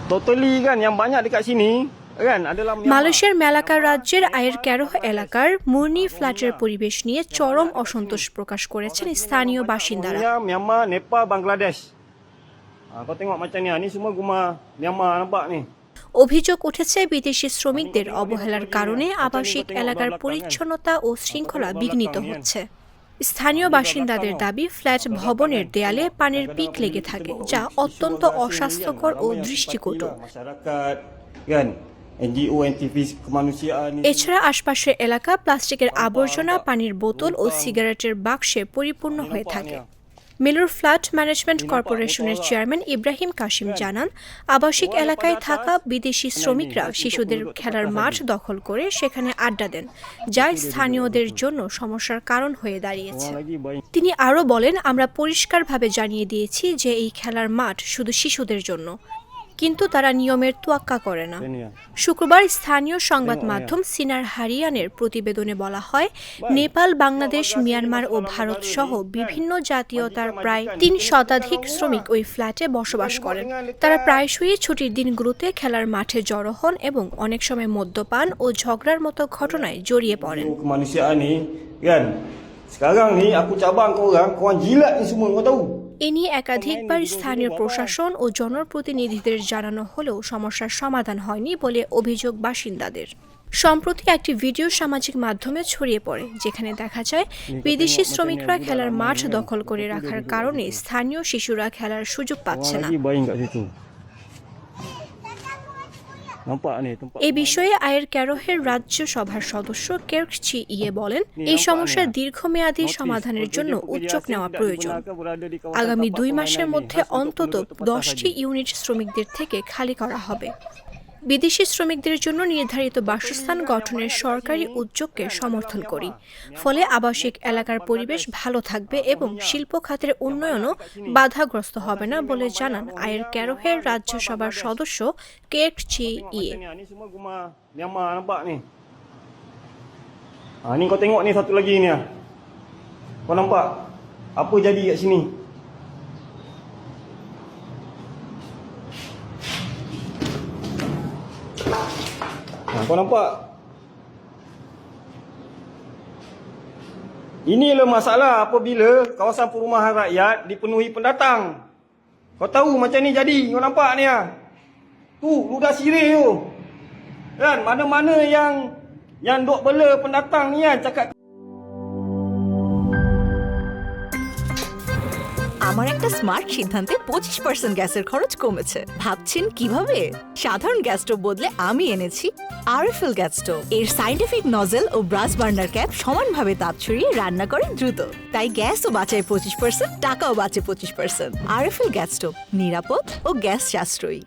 Totally kan yang banyak dekat sini kan adalah মালয়েশিয়ার মেলাকার রাজ্যের আয়ের ক্যারোহ এলাকার মুরনি ফ্ল্যাটের পরিবেশ নিয়ে চরম অসন্তোষ প্রকাশ করেছেন স্থানীয় বাসিন্দারা। Myanmar, Nepal, Bangladesh. Kau tengok macam ni, ni semua rumah Myanmar nampak ni. অভিযোগ উঠেছে বিদেশি শ্রমিকদের অবহেলার কারণে আবাসিক এলাকার পরিচ্ছন্নতা ও শৃঙ্খলা বিঘ্নিত হচ্ছে। স্থানীয় বাসিন্দাদের দাবি, ফ্ল্যাট ভবনের দেয়ালে পানির পিক লেগে থাকে, যা অত্যন্ত অস্বাস্থ্যকর ও দৃষ্টিকটু। এছাড়া আশপাশের এলাকা প্লাস্টিকের আবর্জনা, পানির বোতল ও সিগারেটের বাক্সে পরিপূর্ণ হয়ে থাকে। মেলুর ফ্ল্যাট ম্যানেজমেন্ট কর্পোরেশনের চেয়ারম্যান ইব্রাহিম কাশিম জানান, আবাসিক এলাকায় থাকা বিদেশি শ্রমিকরা শিশুদের খেলার মাঠ দখল করে সেখানে আড্ডা দেন, যা স্থানীয়দের জন্য সমস্যার কারণ হয়ে দাঁড়িয়েছে। তিনি আরও বলেন, আমরা পরিষ্কারভাবে জানিয়ে দিয়েছি যে এই খেলার মাঠ শুধু শিশুদের জন্য, কিন্তু তারা নিয়মের তোয়াক্কা করে না। শুক্রবার স্থানীয় সংবাদ মাধ্যম সিনার হারিয়ানের প্রতিবেদনে বলা হয়, নেপাল, বাংলাদেশ, মিয়ানমার ও ভারত সহ বিভিন্ন জাতীয়তার প্রায় ৩ শতাধিক শ্রমিক ওই ফ্ল্যাটে বসবাস করেন। তারা প্রায়শই ছুটির দিনগুলোতে খেলার মাঠে জড়ো হন এবং অনেক সময় মদ্যপান ও ঝগড়ার মতো ঘটনায় জড়িয়ে পড়েন। এ নিয়ে একাধিকবার স্থানীয় প্রশাসন ও জনপ্রতিনিধিদের জানানো হলেও সমস্যার সমাধান হয়নি বলে অভিযোগ বাসিন্দাদের। সম্প্রতি একটি ভিডিও সামাজিক মাধ্যমে ছড়িয়ে পড়ে, যেখানে দেখা যায় বিদেশি শ্রমিকরা খেলার মাঠ দখল করে রাখার কারণে স্থানীয় শিশুরা খেলার সুযোগ পাচ্ছে না। এই বিষয়ে আয়ের ক্যারোহের রাজ্য সভার সদস্য কের্ক চি ইয়ে বলেন, এই সমস্যার দীর্ঘমেয়াদী সমাধানের জন্য উদ্যোগ নেওয়া প্রয়োজন। আগামী 2 মাসের মধ্যে অন্তত 10টি ইউনিট শ্রমিকদের থেকে খালি করা হবে। বিদেশি শ্রমিকদের জন্য নির্ধারিত বাসস্থান গঠনের সরকারি উদ্যোগকে সমর্থন করি, ফলে আবাসিক এলাকার পরিবেশ ভালো থাকবে এবং শিল্প খাতের উন্নয়নও বাধাগ্রস্ত হবে না বলে জানান আয়ের ক্যারোহের রাজ্যসভার সদস্য কের্ক চি ইয়ে। Ni kau tengok ni satu lagi ni. Kau nampak apa jadi kat sini? Kau nampak? Inilah masalah apabila kawasan perumahan rakyat dipenuhi pendatang. Kau tahu macam ni jadi, kau nampak ni ah. Tu, ludah sirih tu. Kan, mana-mana yang duk bela pendatang ni kan cakap আমার একটা smart সিদ্ধান্তে 25% গ্যাসের খরচ কমেছে। ভাবছেন কিভাবে? সাধারণ gas stove বদলে আমি এনেছি আরএফএল গ্যাস স্টোভ। এর সাইন্টিফিক নজল ও ব্রাস বার্নার ক্যাপ সমানভাবে তাপ ছড়িয়ে রান্না করে দ্রুত, তাই গ্যাসও বাঁচায় 25%, টাকাও বাঁচে 25%। আরএফএল গ্যাস স্টোভ নিরাপদ ও গ্যাস সাশ্রয়ী।